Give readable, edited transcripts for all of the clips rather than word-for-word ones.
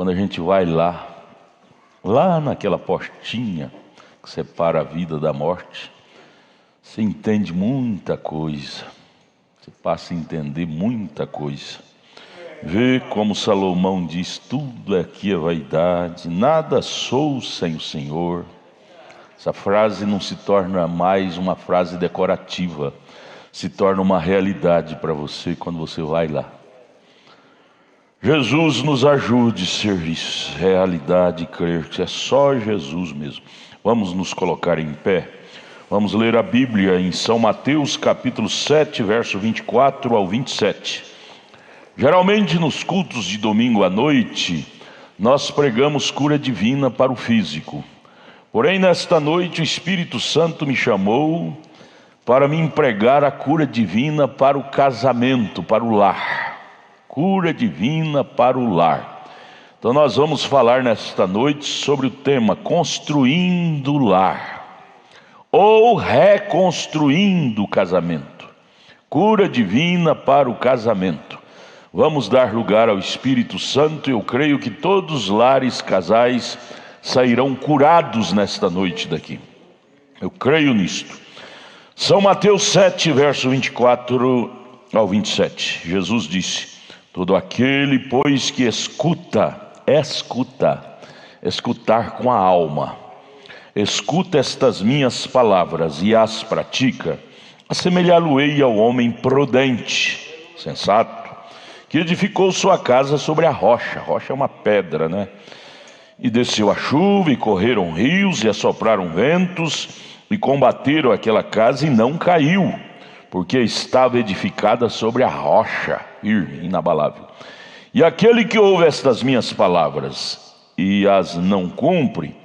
quando a gente vai lá naquela portinha que separa a vida da morte, você entende muita coisa, você passa a entender muita coisa. Vê como Salomão diz: tudo aqui é vaidade, nada sou sem o Senhor. Essa frase não se torna mais uma frase decorativa, se torna uma realidade para você quando você vai lá. Jesus nos ajude a ser isso, realidade, crer que é só Jesus mesmo. Vamos nos colocar em pé, vamos ler a Bíblia em São Mateus capítulo 7, verso 24 ao 27. Geralmente nos cultos de domingo à noite, nós pregamos cura divina para o físico. Porém, nesta noite o Espírito Santo me chamou para me pregar a cura divina para o casamento, para o lar. Cura divina para o lar. Então nós vamos falar nesta noite sobre o tema construindo o lar, ou reconstruindo o casamento. Cura divina para o casamento. Vamos dar lugar ao Espírito Santo. Eu creio que todos os lares, casais, sairão curados nesta noite daqui. Eu creio nisto. São Mateus 7, verso 24 ao 27. Jesus disse: todo aquele, pois, que escutar com a alma, escuta estas minhas palavras e as pratica, assemelhá-lo-ei ao homem prudente, sensato, que edificou sua casa sobre a rocha. Rocha é uma pedra, né? E desceu a chuva, e correram rios, e assopraram ventos, e combateram aquela casa, e não caiu, porque estava edificada sobre a rocha, firme, inabalável. E aquele que ouve estas minhas palavras, e as não cumpre,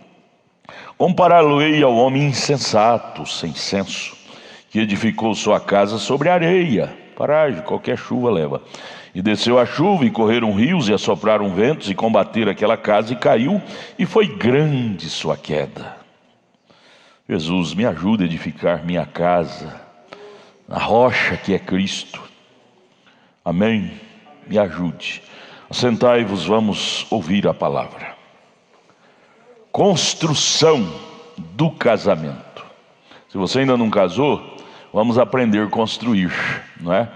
compará-lo-ei ao homem insensato, sem senso, que edificou sua casa sobre areia. Parágio, qualquer chuva leva. E desceu a chuva, e correram rios, e assopraram ventos, e combateram aquela casa, e caiu, e foi grande sua queda. Jesus, me ajuda a edificar minha casa na rocha que é Cristo. Amém? Me ajude. Assentai-vos, vamos ouvir a palavra. Construção do casamento. Se você ainda não casou, vamos aprender a construir, não é?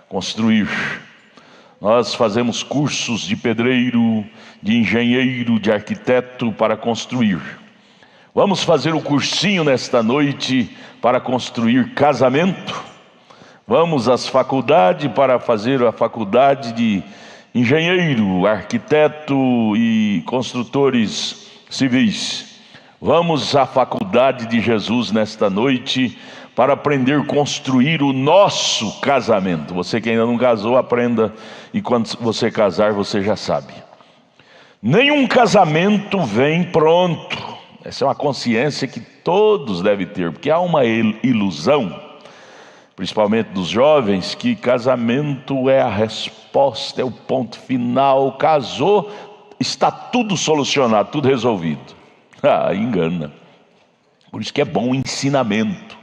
Construir. Nós fazemos cursos de pedreiro, de engenheiro, de arquiteto para construir. Vamos fazer o cursinho nesta noite para construir casamento. Vamos às faculdades para fazer a faculdade de engenheiro, arquiteto e construtores civis. Vamos à faculdade de Jesus nesta noite para aprender a construir o nosso casamento. Você que ainda não casou, aprenda, e quando você casar, você já sabe. Nenhum casamento vem pronto. Essa é uma consciência que todos devem ter, porque há uma ilusão, principalmente dos jovens, que casamento é a resposta, é o ponto final. Casou, está tudo solucionado, tudo resolvido. Engana. Por isso que é bom o ensinamento,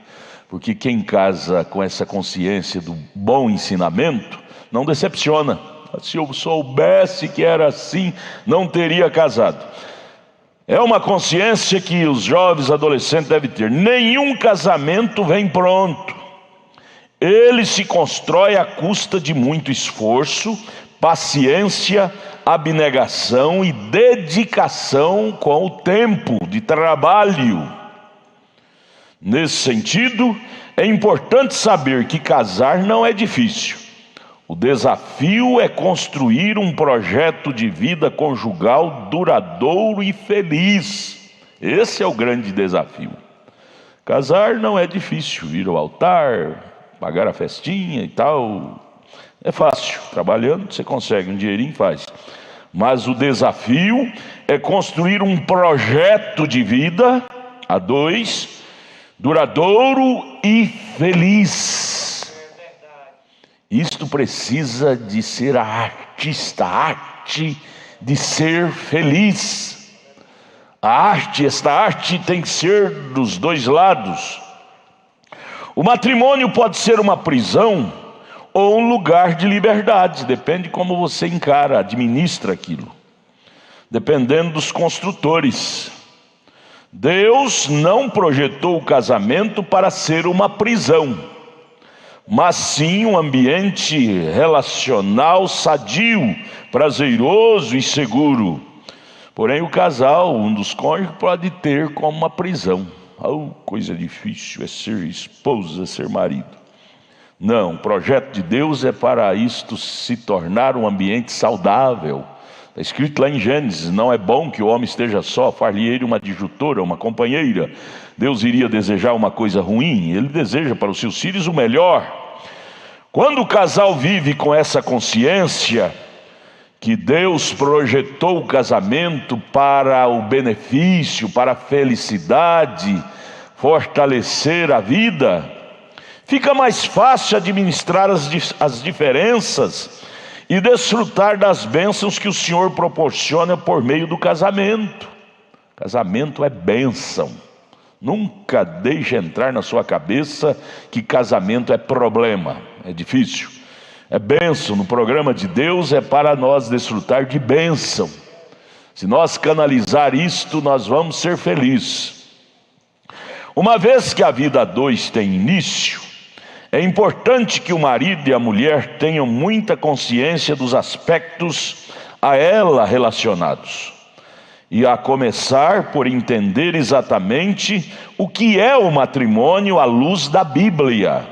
porque quem casa com essa consciência do bom ensinamento não decepciona. Se eu soubesse que era assim, não teria casado. É uma consciência que os jovens adolescentes devem ter. Nenhum casamento vem pronto. Ele se constrói à custa de muito esforço, paciência, abnegação e dedicação com o tempo de trabalho. Nesse sentido, é importante saber que casar não é difícil. O desafio é construir um projeto de vida conjugal duradouro e feliz. Esse é o grande desafio. Casar não é difícil, ir ao altar, pagar a festinha e tal, é fácil. Trabalhando você consegue um dinheirinho e faz. Mas o desafio é construir um projeto de vida a dois, duradouro e feliz. Isto precisa de ser a artista, a arte de ser feliz. Esta arte tem que ser dos dois lados. O matrimônio pode ser uma prisão ou um lugar de liberdade, depende de como você encara, administra aquilo. dependendo dos construtores. Deus não projetou o casamento para ser uma prisão, mas sim um ambiente relacional sadio, prazeroso e seguro. Porém, o casal, um dos cônjuges, pode ter como uma prisão. Oh, coisa difícil é ser esposa, ser marido. Não, o projeto de Deus é para isto se tornar um ambiente saudável. Está escrito lá em Gênesis: não é bom que o homem esteja só, far-lhe-ei uma adjutora, uma companheira. Deus iria desejar uma coisa ruim? Ele deseja para os seus filhos o melhor. Quando o casal vive com essa consciência que Deus projetou o casamento para o benefício, para a felicidade, fortalecer a vida, fica mais fácil administrar as diferenças e desfrutar das bênçãos que o Senhor proporciona por meio do casamento. Casamento é bênção. Nunca deixe entrar na sua cabeça que casamento é problema, é difícil. É bênção. No programa de Deus é para nós desfrutar de bênção. Se nós canalizar isto, nós vamos ser felizes. Uma vez que a vida a dois tem início, é importante que o marido e a mulher tenham muita consciência dos aspectos a ela relacionados. E a começar por entender exatamente o que é o matrimônio à luz da Bíblia.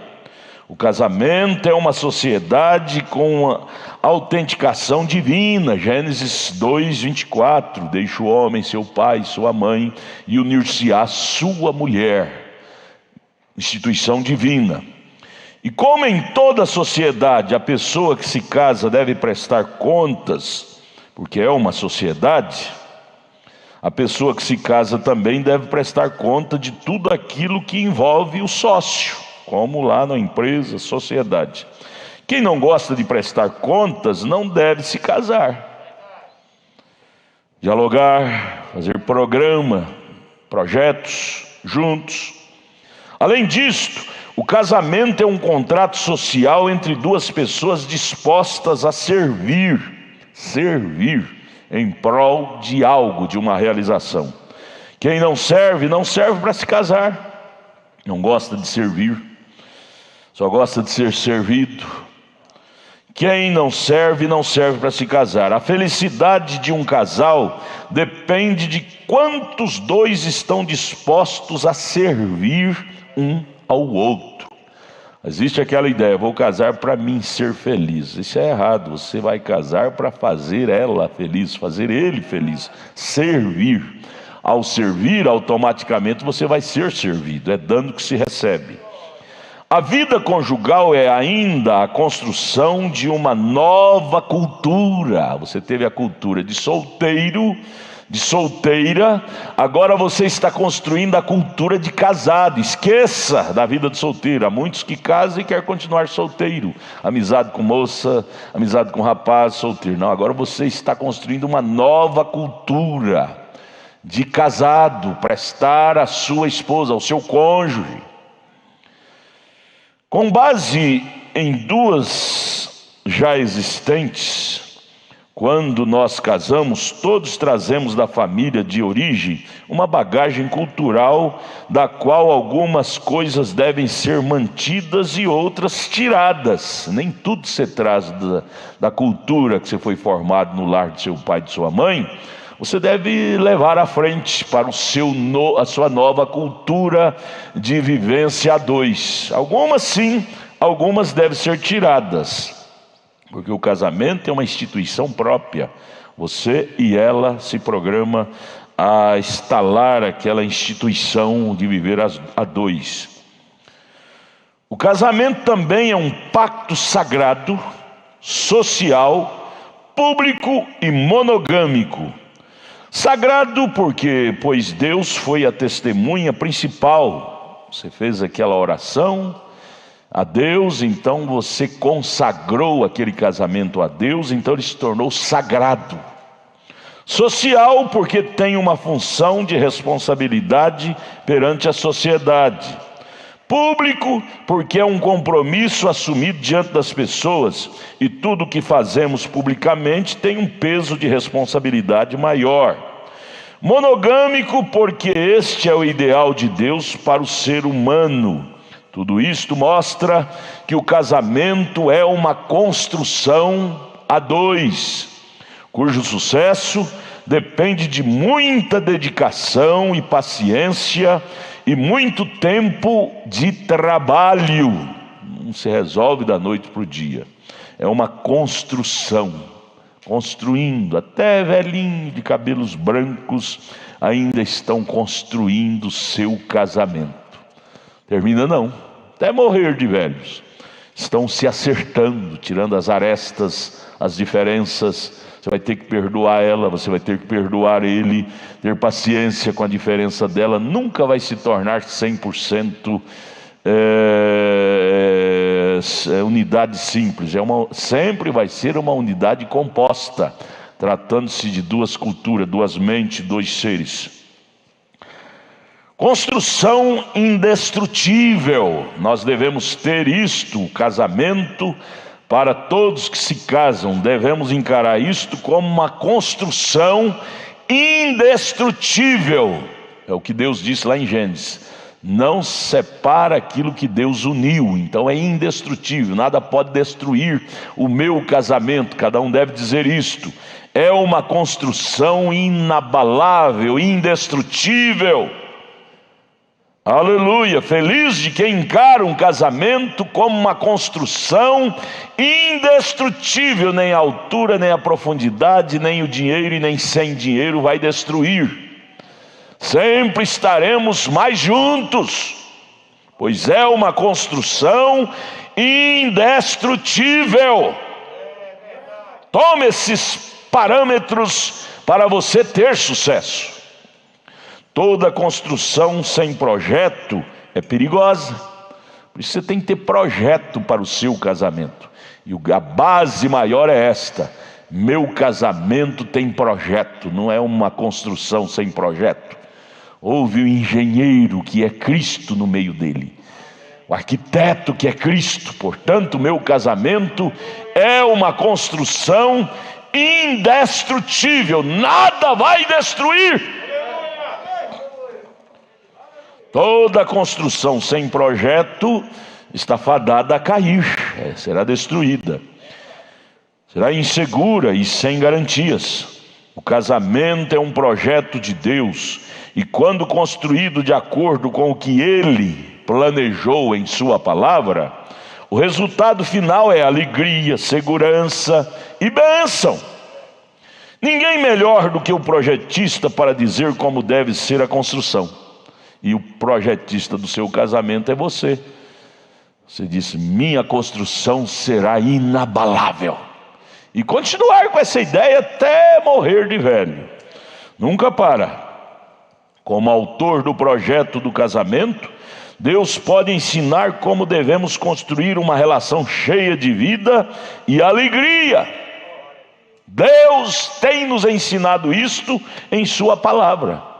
O casamento é uma sociedade com autenticação divina. Gênesis 2:24, deixa o homem, seu pai, sua mãe, e unir-se-á sua mulher. Instituição divina. E como em toda sociedade a pessoa que se casa deve prestar contas, porque é uma sociedade, a pessoa que se casa também deve prestar conta de tudo aquilo que envolve o sócio, como lá na empresa, sociedade. Quem não gosta de prestar contas não deve se casar. Dialogar, fazer programa, projetos juntos. Além disto, o casamento é um contrato social entre duas pessoas dispostas a servir em prol de algo, de uma realização. Quem não serve para se casar. Não gosta de servir, só gosta de ser servido. Quem não serve para se casar. A felicidade de um casal depende de quantos dois estão dispostos a servir um ao outro. Existe aquela ideia: vou casar para mim ser feliz. Isso é errado. Você vai casar para fazer ela feliz, fazer ele feliz, servir. Ao servir, automaticamente você vai ser servido. É dando que se recebe. A vida conjugal é ainda a construção de uma nova cultura. Você teve a cultura de solteiro, de solteira, agora você está construindo a cultura de casado. Esqueça da vida de solteiro. Há muitos que casam e querem continuar solteiro. Amizade com moça, amizade com rapaz, solteiro. Não, agora você está construindo uma nova cultura de casado, prestar à sua esposa, ao seu cônjuge. Com base em duas já existentes, quando nós casamos, todos trazemos da família de origem uma bagagem cultural, da qual algumas coisas devem ser mantidas e outras tiradas. Nem tudo você traz da cultura que você foi formado no lar de seu pai e de sua mãe, você deve levar à frente para a sua nova cultura de vivência a dois. Algumas sim, algumas devem ser tiradas. Porque o casamento é uma instituição própria. Você e ela se programa a instalar aquela instituição de viver a dois. O casamento também é um pacto sagrado, social, público e monogâmico. Sagrado porque, pois Deus foi a testemunha principal. Você fez aquela oração a Deus, então você consagrou aquele casamento a Deus, então ele se tornou sagrado. Social, porque tem uma função de responsabilidade perante a sociedade. Público, porque é um compromisso assumido diante das pessoas, e tudo que fazemos publicamente tem um peso de responsabilidade maior. Monogâmico, porque este é o ideal de Deus para o ser humano. Tudo isto mostra que o casamento é uma construção a dois, cujo sucesso depende de muita dedicação e paciência e muito tempo de trabalho. Não se resolve da noite para o dia. É uma construção, construindo. Até velhinho de cabelos brancos ainda estão construindo seu casamento. Termina não, até morrer de velhos. Estão se acertando, tirando as arestas, as diferenças. Você vai ter que perdoar ela, você vai ter que perdoar ele, ter paciência com a diferença dela. Nunca vai se tornar 100% unidade simples. Sempre vai ser uma unidade composta, tratando-se de duas culturas, duas mentes, dois seres. Construção indestrutível. Nós devemos ter isto, o casamento. Para todos que se casam, devemos encarar isto como uma construção indestrutível. É o que Deus disse lá em Gênesis. Não separa aquilo que Deus uniu. Então é indestrutível, nada pode destruir o meu casamento. Cada um deve dizer isto. É uma construção inabalável, indestrutível. Aleluia, feliz de quem encara um casamento como uma construção indestrutível. Nem a altura, nem a profundidade, nem o dinheiro e nem sem dinheiro vai destruir. Sempre estaremos mais juntos, pois é uma construção indestrutível. Tome esses parâmetros para você ter sucesso. Toda construção sem projeto é perigosa. Por isso você tem que ter projeto para o seu casamento. E a base maior é esta: meu casamento tem projeto, não é uma construção sem projeto. Houve o engenheiro que é Cristo no meio dele, o arquiteto que é Cristo. Portanto, meu casamento é uma construção indestrutível, nada vai destruir. Toda construção sem projeto está fadada a cair, será destruída, será insegura e sem garantias. O casamento é um projeto de Deus, e quando construído de acordo com o que Ele planejou em Sua palavra, o resultado final é alegria, segurança e bênção. Ninguém melhor do que o projetista para dizer como deve ser a construção. E o projetista do seu casamento é você. Você disse: minha construção será inabalável. E continuar com essa ideia até morrer de velho. Nunca para. Como autor do projeto do casamento, Deus pode ensinar como devemos construir uma relação cheia de vida e alegria. Deus tem nos ensinado isto em Sua palavra.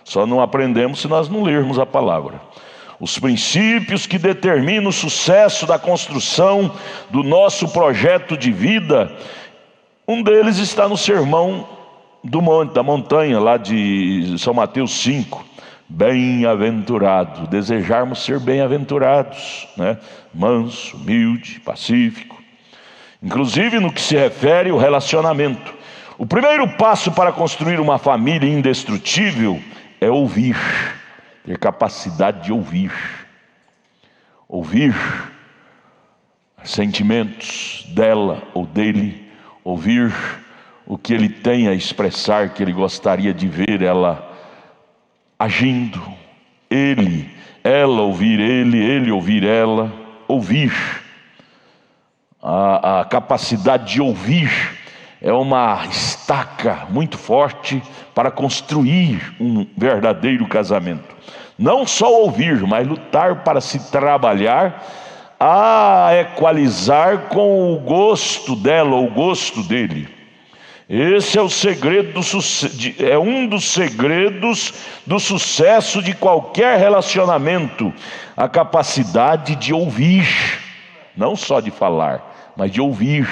Só não aprendemos se nós não lermos a palavra. Os princípios que determinam o sucesso da construção do nosso projeto de vida, um deles está no Sermão do Monte, da montanha, lá de São Mateus 5. Bem-aventurado, desejarmos ser bem-aventurados, né? Manso, humilde, pacífico. Inclusive no que se refere ao relacionamento. O primeiro passo para construir uma família indestrutível é ouvir, ter capacidade de ouvir. Ouvir sentimentos dela ou dele, ouvir o que ele tem a expressar, que ele gostaria de ver ela agindo, ela ouvir ele ouvir ela. Ouvir, a capacidade de ouvir é uma estaca muito forte para construir um verdadeiro casamento. Não só ouvir, mas lutar para se trabalhar a equalizar com o gosto dela ou o gosto dele. Esse é o segredo é um dos segredos do sucesso de qualquer relacionamento, a capacidade de ouvir, não só de falar, mas de ouvir.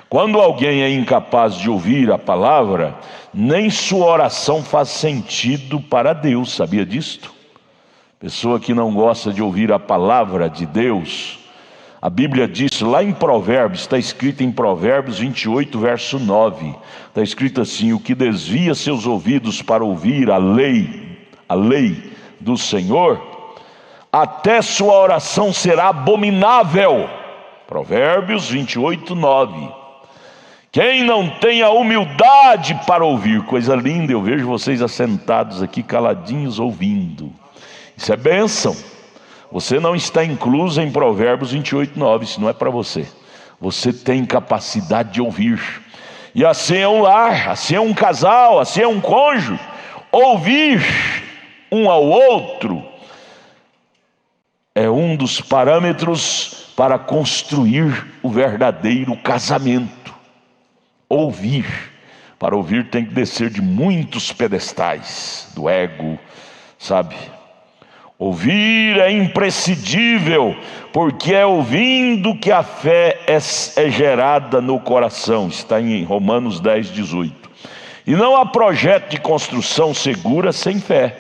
Quando alguém é incapaz de ouvir a palavra, nem sua oração faz sentido para Deus, sabia disto? Pessoa que não gosta de ouvir a palavra de Deus, a Bíblia diz lá em Provérbios, está escrito em Provérbios 28, verso 9, está escrito assim: o que desvia seus ouvidos para ouvir a lei do Senhor, até sua oração será abominável. Provérbios 28, 9. Quem não tem a humildade para ouvir, coisa linda, eu vejo vocês assentados aqui caladinhos ouvindo, isso é bênção. Você não está incluso em Provérbios 28, 9, isso não é para você. Você tem capacidade de ouvir. E assim é um lar, assim é um casal, assim é um cônjuge. Ouvir um ao outro é um dos parâmetros para construir o verdadeiro casamento. Ouvir. Para ouvir tem que descer de muitos pedestais do ego, sabe? Ouvir é imprescindível, porque é ouvindo que a fé é gerada no coração. Está em Romanos 10, 18. E não há projeto de construção segura sem fé.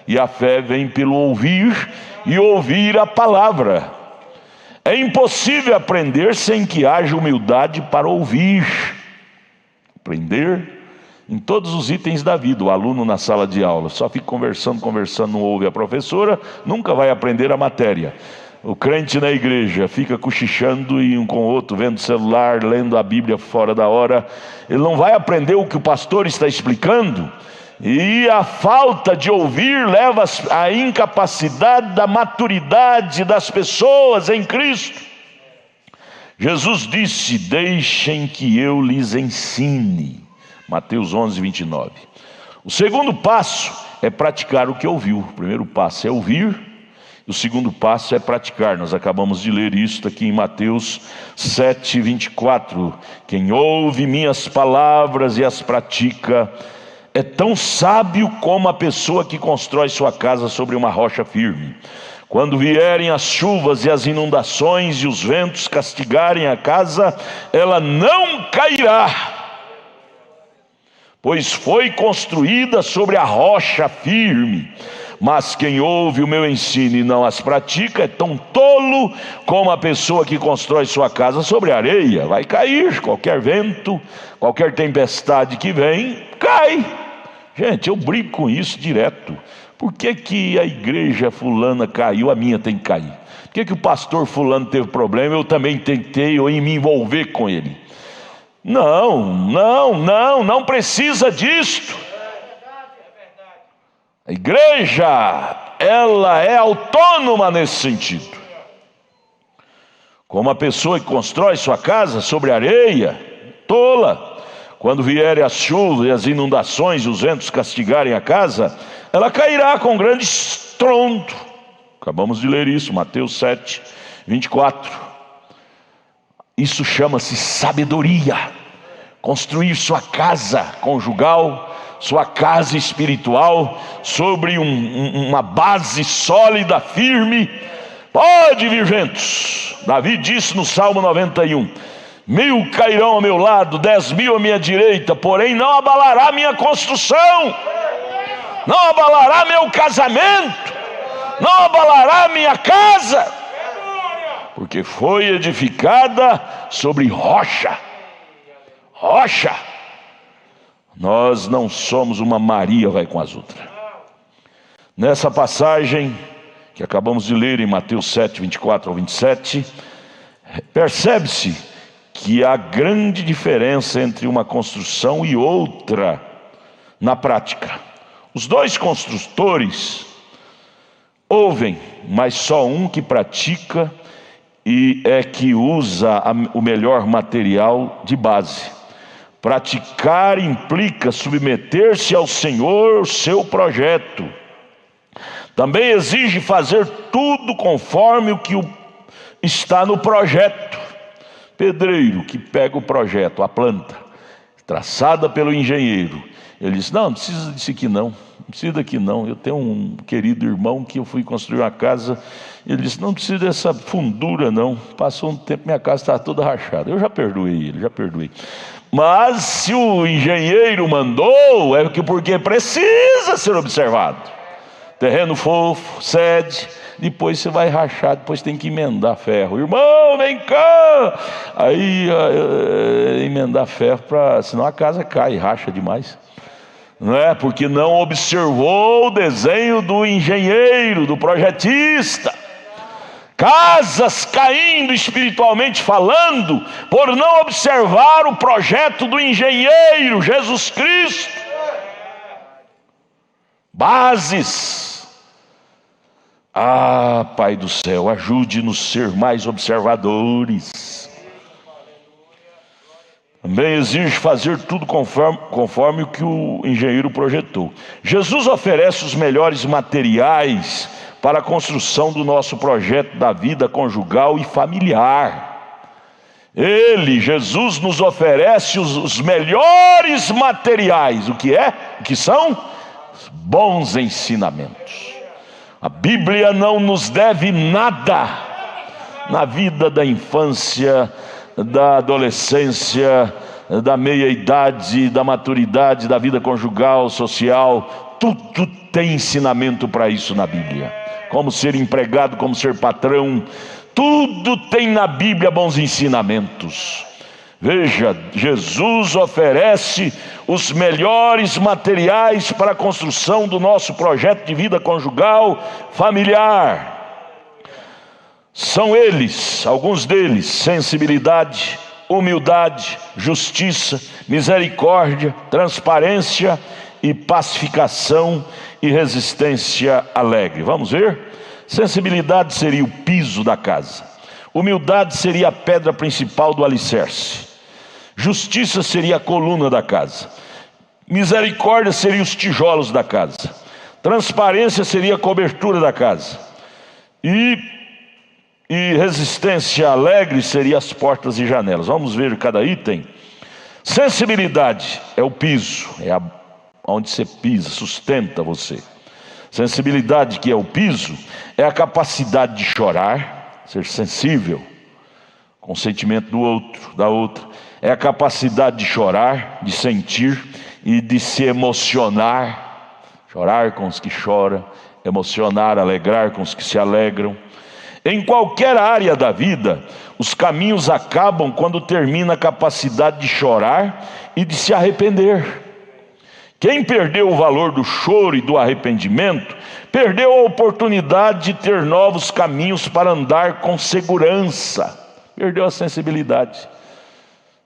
E a fé vem pelo ouvir e ouvir a palavra. É impossível aprender sem que haja humildade para ouvir. Aprender em todos os itens da vida. O aluno na sala de aula só fica conversando, não ouve a professora, nunca vai aprender a matéria. O crente na igreja fica cochichando e um com o outro, vendo celular, lendo a Bíblia fora da hora. Ele não vai aprender o que o pastor está explicando. E a falta de ouvir leva à incapacidade da maturidade das pessoas em Cristo. Jesus disse: deixem que eu lhes ensine. Mateus 11, 29. O segundo passo é praticar o que ouviu. O primeiro passo é ouvir, o segundo passo é praticar. Nós acabamos de ler isso aqui em Mateus 7, 24. Quem ouve minhas palavras e as pratica é tão sábio como a pessoa que constrói sua casa sobre uma rocha firme. Quando vierem as chuvas e as inundações e os ventos castigarem a casa, ela não cairá, pois foi construída sobre a rocha firme. Mas quem ouve o meu ensino e não as pratica é tão tolo como a pessoa que constrói sua casa sobre areia. Vai cair, qualquer vento, qualquer tempestade que vem, cai. Gente, eu brigo com isso direto. Por que a igreja fulana caiu, a minha tem que cair? Por que o pastor fulano teve problema, eu também tentei me envolver com ele? Não precisa disto. A igreja, ela é autônoma nesse sentido. Como a pessoa que constrói sua casa sobre areia, tola. Quando vierem as chuvas e as inundações e os ventos castigarem a casa, ela cairá com grande estrondo. Acabamos de ler isso, Mateus 7, 24. Isso chama-se sabedoria. Construir sua casa conjugal, sua casa espiritual, sobre uma base sólida, firme. Pode vir ventos. Davi disse no Salmo 91: 1000 cairão ao meu lado, 10.000 à minha direita, porém não abalará minha construção, não abalará meu casamento, não abalará minha casa, porque foi edificada sobre rocha. Rocha. Nós não somos uma Maria vai com as outras. Nessa passagem que acabamos de ler em Mateus 7, 24 ao 27, percebe-se que há grande diferença entre uma construção e outra na prática. Os dois construtores ouvem, mas só um que pratica e é que usa o melhor material de base. Praticar implica submeter-se ao Senhor, seu projeto. Também exige fazer tudo conforme o que está no projeto. Pedreiro que pega o projeto, a planta, traçada pelo engenheiro. Ele diz: não precisa disso aqui não precisa daqui não. Eu tenho um querido irmão que eu fui construir uma casa, ele disse: não precisa dessa fundura não. Passou um tempo, minha casa está toda rachada. Eu já perdoei ele, já perdoei. Mas se o engenheiro mandou, é porque precisa ser observado. Terreno fofo, cede, depois você vai rachar, depois tem que emendar ferro. Irmão, vem cá! Aí emendar ferro, senão a casa cai, racha demais. Não é? Porque não observou o desenho do engenheiro, do projetista. Casas caindo espiritualmente falando, por não observar o projeto do engenheiro, Jesus Cristo. Bases. Ah, Pai do céu, ajude-nos a ser mais observadores. Também exige fazer tudo conforme o que o engenheiro projetou. Jesus oferece os melhores materiais para a construção do nosso projeto da vida conjugal e familiar. Jesus nos oferece os melhores materiais. O que é? O que são? Bons ensinamentos. A Bíblia não nos deve nada na vida da infância, da adolescência, da meia-idade, da maturidade, da vida conjugal, social. Tudo tem ensinamento para isso na Bíblia. Como ser empregado, como ser patrão, tudo tem na Bíblia bons ensinamentos. Veja, Jesus oferece os melhores materiais para a construção do nosso projeto de vida conjugal, familiar. São eles, alguns deles: sensibilidade, humildade, justiça, misericórdia, transparência e pacificação e resistência alegre. Vamos ver? Sensibilidade seria o piso da casa. Humildade seria a pedra principal do alicerce. Justiça seria a coluna da casa. Misericórdia seria os tijolos da casa. Transparência seria a cobertura da casa. E resistência alegre seria as portas e janelas. Vamos ver cada item. Sensibilidade é o piso, é onde você pisa, sustenta você. Sensibilidade, que é o piso, é a capacidade de chorar, ser sensível com o sentimento do outro, da outra. É a capacidade de chorar, de sentir e de se emocionar. Chorar com os que choram, emocionar, alegrar com os que se alegram. Em qualquer área da vida, os caminhos acabam quando termina a capacidade de chorar e de se arrepender. Quem perdeu o valor do choro e do arrependimento, perdeu a oportunidade de ter novos caminhos para andar com segurança. Perdeu a sensibilidade.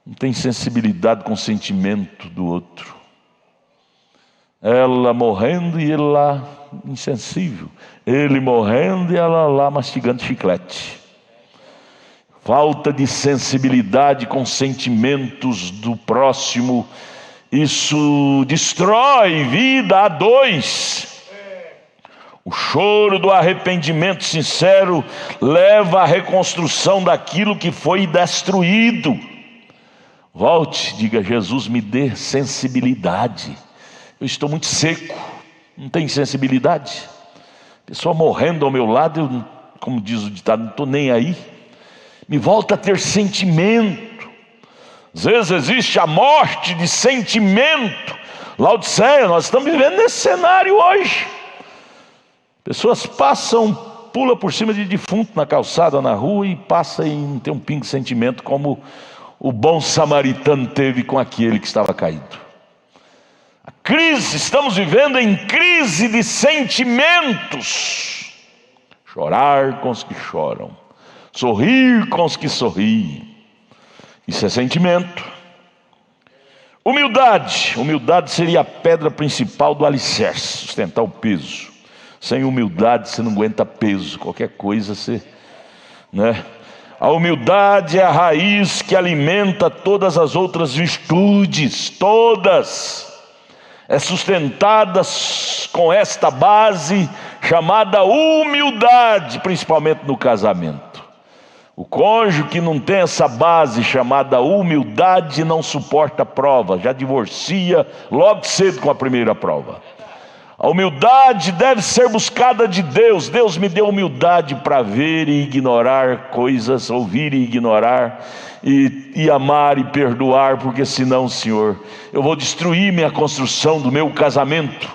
Não tem sensibilidade com o sentimento do outro. Ela morrendo e ele lá insensível. Ele morrendo e ela lá mastigando chiclete. Falta de sensibilidade com sentimentos do próximo. Isso destrói vida a dois. O choro do arrependimento sincero leva à reconstrução daquilo que foi destruído. Volte, diga: Jesus, me dê sensibilidade. Eu estou muito seco, não tenho sensibilidade. Pessoa morrendo ao meu lado, eu, como diz o ditado, não estou nem aí. Me volta a ter sentimento. Às vezes existe a morte de sentimento. Laodiceia, nós estamos vivendo nesse cenário hoje. Pessoas passam, pula por cima de defunto na calçada, na rua, e passa e não tem um pingo de sentimento, como o bom samaritano teve com aquele que estava caído. A crise, estamos vivendo em crise de sentimentos. Chorar com os que choram, sorrir com os que sorriem. Isso é sentimento. Humildade seria a pedra principal do alicerce, sustentar o peso. Sem humildade você não aguenta peso, qualquer coisa você, né? A humildade é a raiz que alimenta todas as outras virtudes, todas. É sustentada com esta base chamada humildade, principalmente no casamento. O cônjuge que não tem essa base chamada humildade não suporta prova, já divorcia logo cedo com a primeira prova. A humildade deve ser buscada de Deus. Deus me deu humildade para ver e ignorar coisas, ouvir e ignorar, e amar e perdoar, porque senão, Senhor, eu vou destruir minha construção do meu casamento.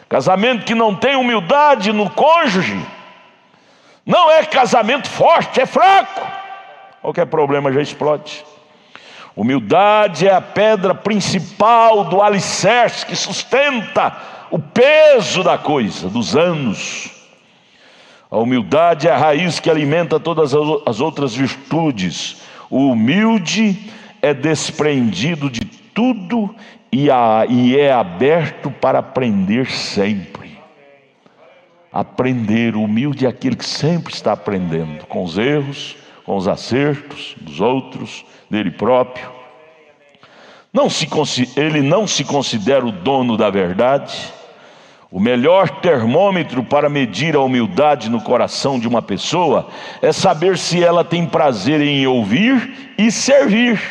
Casamento que não tem humildade no cônjuge não é casamento forte, é fraco. Qualquer problema já explode. Humildade é a pedra principal do alicerce que sustenta o peso da coisa, dos anos. A humildade é a raiz que alimenta todas as outras virtudes. O humilde é desprendido de tudo e é aberto para aprender sempre. Aprender, o humilde é aquele que sempre está aprendendo, com os erros, com os acertos dos outros, dele próprio. Ele não se considera o dono da verdade. O melhor termômetro para medir a humildade no coração de uma pessoa é saber se ela tem prazer em ouvir e servir.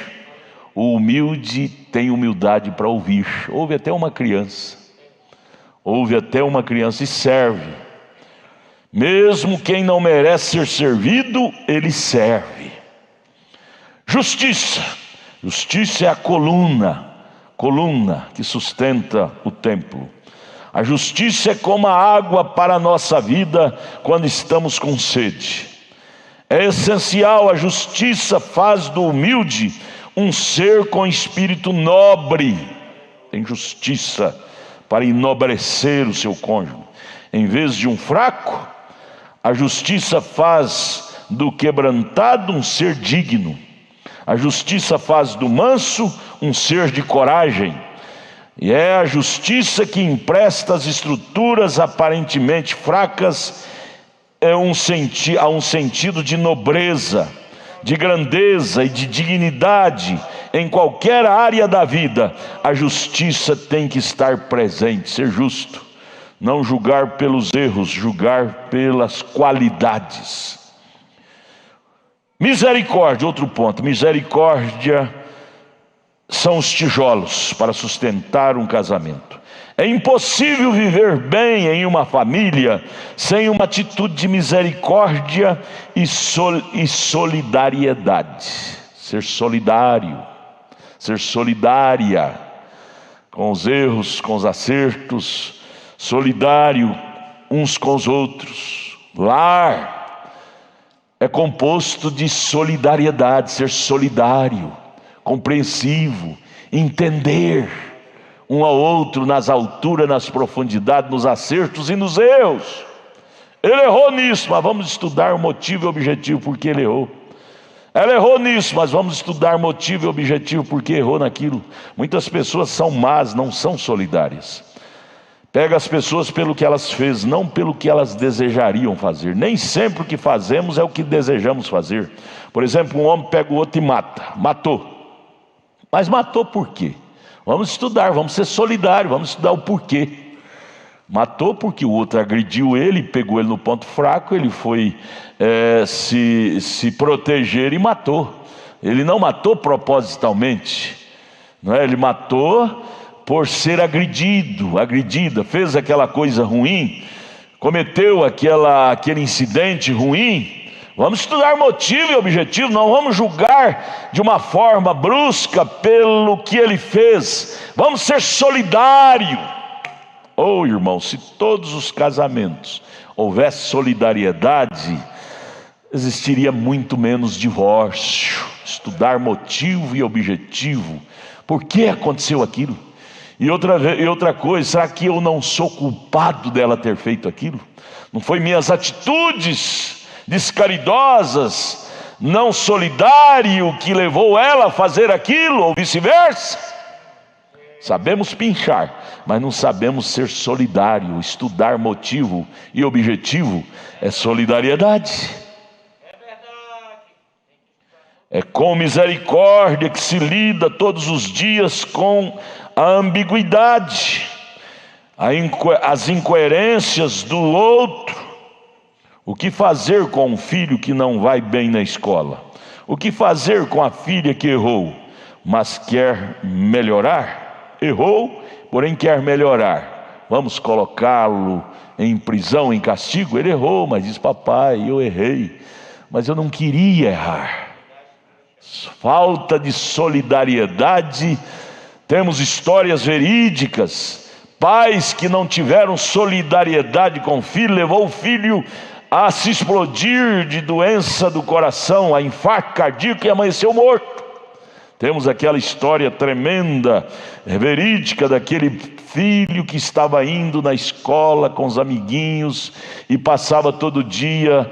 O humilde tem humildade para ouvir. Ouve até uma criança. Ouve até uma criança e serve. Mesmo quem não merece ser servido, ele serve. Justiça. Justiça é a coluna que sustenta o templo. A justiça é como a água para a nossa vida quando estamos com sede. É essencial, a justiça faz do humilde um ser com espírito nobre. Tem justiça para enobrecer o seu cônjuge. Em vez de um fraco, a justiça faz do quebrantado um ser digno. A justiça faz do manso um ser de coragem. E é a justiça que empresta às estruturas aparentemente fracas a um sentido de nobreza, de grandeza e de dignidade. Em qualquer área da vida, a justiça tem que estar presente, ser justo. Não julgar pelos erros, julgar pelas qualidades. Misericórdia, outro ponto. Misericórdia são os tijolos para sustentar um casamento. É impossível viver bem em uma família sem uma atitude de misericórdia e solidariedade. Ser solidário, ser solidária com os erros, com os acertos, solidário uns com os outros. Lar é composto de solidariedade, ser solidário, compreensivo, entender um ao outro nas alturas, nas profundidades, nos acertos e nos erros. Ele errou nisso, mas vamos estudar o motivo e objetivo porque ele errou. Ela errou nisso, mas vamos estudar motivo e objetivo porque errou naquilo. Muitas pessoas são más, não são solidárias. Pega as pessoas pelo que elas fez, não pelo que elas desejariam fazer. Nem sempre o que fazemos é o que desejamos fazer. Por exemplo, um homem pega o outro e matou. Mas matou por quê? Vamos estudar, vamos ser solidários, vamos estudar o porquê. Matou porque o outro agrediu ele, pegou ele no ponto fraco, ele foi se proteger e matou. Ele não matou propositalmente, não é? Ele matou por ser agredida, fez aquela coisa ruim, cometeu aquele incidente ruim. Vamos estudar motivo e objetivo, não vamos julgar de uma forma brusca pelo que ele fez. Vamos ser solidários. Oh, irmão, se todos os casamentos houvesse solidariedade, existiria muito menos divórcio. Estudar motivo e objetivo. Por que aconteceu aquilo? E outra coisa, será que eu não sou culpado dela ter feito aquilo? Não foi minhas atitudes descaridosas, não solidário, que levou ela a fazer aquilo, ou vice-versa? Sabemos pinchar, mas não sabemos ser solidário. Estudar motivo e objetivo é solidariedade. É com misericórdia que se lida todos os dias com a ambiguidade, as incoerências do outro. O que fazer com um filho que não vai bem na escola? O que fazer com a filha que errou, mas quer melhorar? Errou, porém quer melhorar. Vamos colocá-lo em prisão, em castigo? Ele errou, mas diz: papai, eu errei, mas eu não queria errar. Falta de solidariedade. Temos histórias verídicas, pais que não tiveram solidariedade com o filho, levou o filho a se explodir de doença do coração, a infarto cardíaco, e amanheceu morto. Temos aquela história tremenda, verídica, daquele filho que estava indo na escola com os amiguinhos e passava todo dia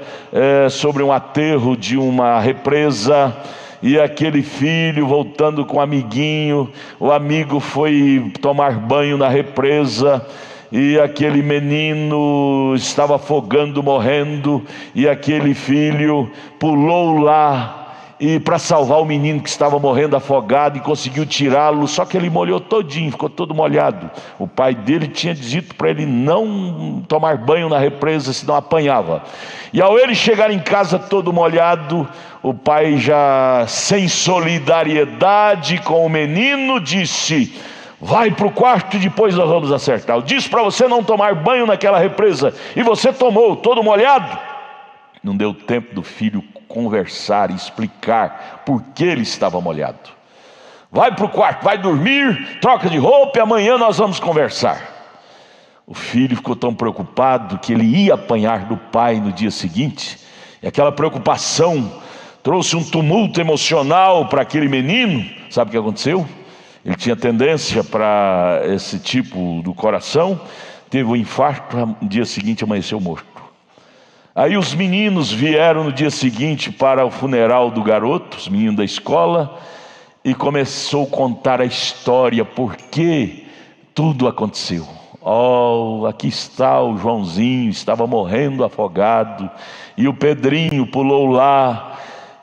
sobre um aterro de uma represa. E aquele filho voltando com o amiguinho, o amigo foi tomar banho na represa, e aquele menino estava afogando, morrendo, e aquele filho pulou lá e para salvar o menino que estava morrendo afogado, e conseguiu tirá-lo, só que ele molhou todinho, ficou todo molhado. O pai dele tinha dito para ele não tomar banho na represa, senão apanhava. E ao ele chegar em casa todo molhado, o pai, já sem solidariedade com o menino, disse: vai para o quarto e depois nós vamos acertar. Eu disse para você não tomar banho naquela represa, e você tomou, todo molhado. Não deu tempo do filho conversar e explicar por que ele estava molhado. Vai para o quarto, vai dormir, troca de roupa e amanhã nós vamos conversar. O filho ficou tão preocupado que ele ia apanhar do pai no dia seguinte, e aquela preocupação trouxe um tumulto emocional para aquele menino. Sabe o que aconteceu? Ele tinha tendência para esse tipo do coração, teve um infarto, no dia seguinte amanheceu morto. Aí os meninos vieram no dia seguinte para o funeral do garoto, os meninos da escola, e começou a contar a história, por que tudo aconteceu. Oh, aqui está o Joãozinho, estava morrendo afogado, e o Pedrinho pulou lá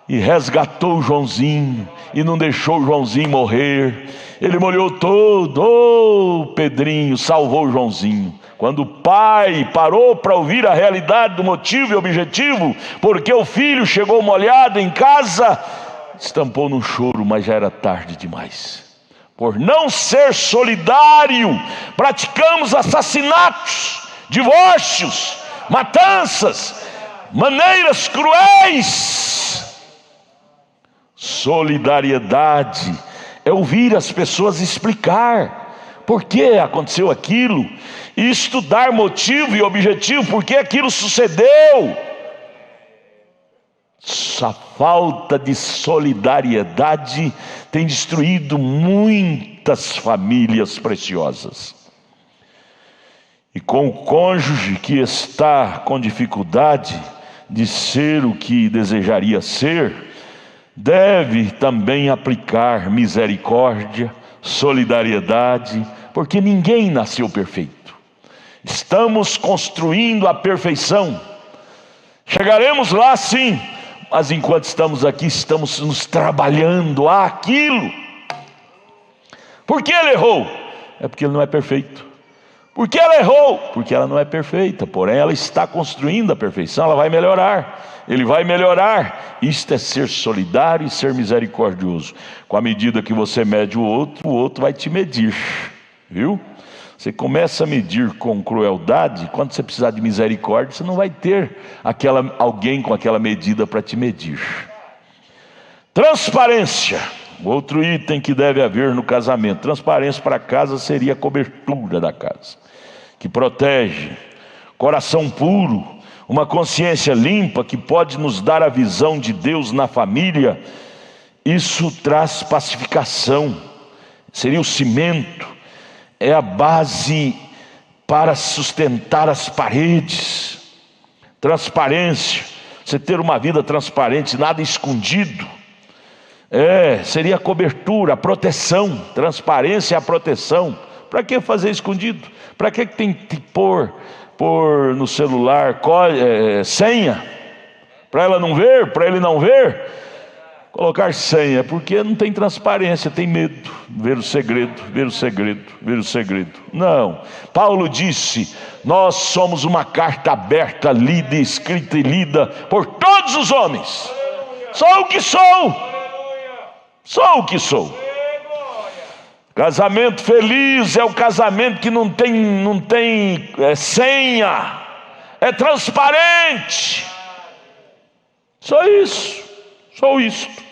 e resgatou o Joãozinho, e não deixou o Joãozinho morrer. Ele molhou todo, oh, Pedrinho salvou o Joãozinho. Quando o pai parou para ouvir a realidade do motivo e objetivo, porque o filho chegou molhado em casa, estampou num choro, mas já era tarde demais. Por não ser solidário, praticamos assassinatos, divórcios, matanças, maneiras cruéis. Solidariedade é ouvir as pessoas explicar por que aconteceu aquilo, e estudar motivo e objetivo, por que aquilo sucedeu. A falta de solidariedade tem destruído muitas famílias preciosas. E com o cônjuge que está com dificuldade de ser o que desejaria ser, deve também aplicar misericórdia, solidariedade, porque ninguém nasceu perfeito. Estamos construindo a perfeição. Chegaremos lá sim, mas enquanto estamos aqui, estamos nos trabalhando aquilo. Por que ele errou? É porque ele não é perfeito. Por que ela errou? Porque ela não é perfeita, porém ela está construindo a perfeição, ela vai melhorar. Ele vai melhorar. Isto é ser solidário e ser misericordioso. Com a medida que você mede o outro vai te medir, viu? Você começa a medir com crueldade, quando você precisar de misericórdia, você não vai ter alguém com aquela medida para te medir. Transparência, outro item que deve haver no casamento. Transparência para a casa seria a cobertura da casa, que protege. Coração puro, uma consciência limpa que pode nos dar a visão de Deus na família. Isso traz pacificação, seria o cimento, é a base para sustentar as paredes. Transparência, você ter uma vida transparente, nada escondido. Seria a cobertura, a proteção. Transparência é a proteção. Para que fazer escondido? Para que tem que pôr no celular senha? Para ela não ver, para ele não ver? Colocar senha, porque não tem transparência, tem medo, ver o segredo, ver o segredo, ver o segredo. Não, Paulo disse: nós somos uma carta aberta, lida, escrita e lida por todos os homens. Sou o que sou, sou o que sou. Casamento feliz é o casamento que não tem senha, é transparente. Só isso, só isso.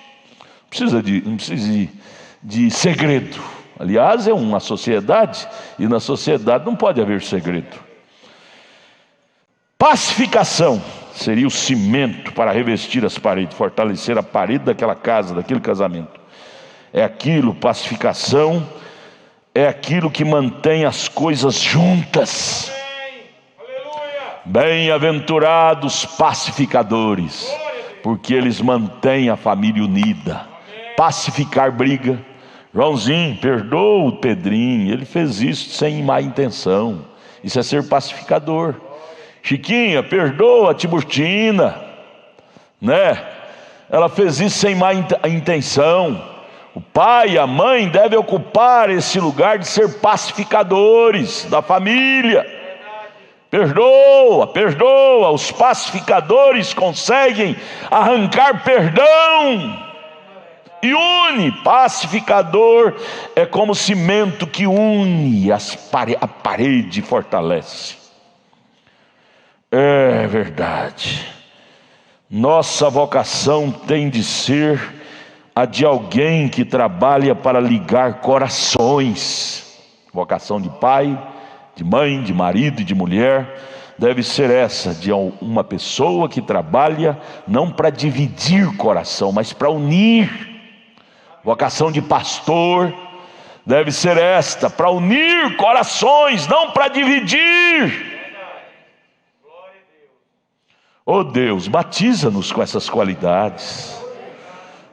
Não precisa de segredo. Aliás, é uma sociedade, e na sociedade não pode haver segredo. Pacificação seria o cimento para revestir as paredes, fortalecer a parede daquela casa, daquele casamento. É aquilo, pacificação, é aquilo que mantém as coisas juntas. Bem-aventurados pacificadores, porque eles mantêm a família unida. Pacificar briga. Joãozinho, perdoa o Pedrinho, ele fez isso sem má intenção. Isso é ser pacificador. Chiquinha, perdoa a Tiburtina, né? Ela fez isso sem má intenção. O pai e a mãe devem ocupar esse lugar de ser pacificadores da família. Perdoa, perdoa. Os pacificadores conseguem arrancar perdão e une. Pacificador é como cimento que une a parede e fortalece. É verdade. Nossa vocação tem de ser a de alguém que trabalha para ligar corações. Vocação de pai, de mãe, de marido e de mulher deve ser essa, de uma pessoa que trabalha não para dividir coração, mas para unir. Vocação de pastor deve ser esta, para unir corações, não para dividir. Oh Deus, batiza-nos com essas qualidades.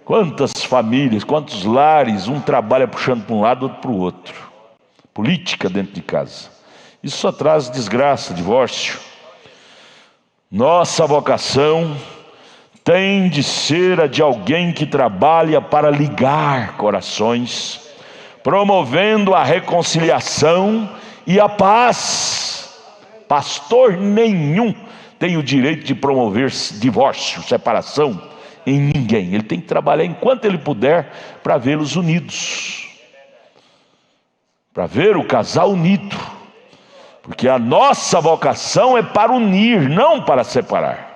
Quantas famílias, quantos lares, um trabalha puxando para um lado, outro para o outro. Política dentro de casa. Isso só traz desgraça, divórcio. Nossa vocação tem de ser a de alguém que trabalha para ligar corações, promovendo a reconciliação e a paz. Pastor nenhum tem o direito de promover divórcio, separação em ninguém. Ele tem que trabalhar enquanto ele puder para vê-los unidos, para ver o casal unido, porque a nossa vocação é para unir, não para separar.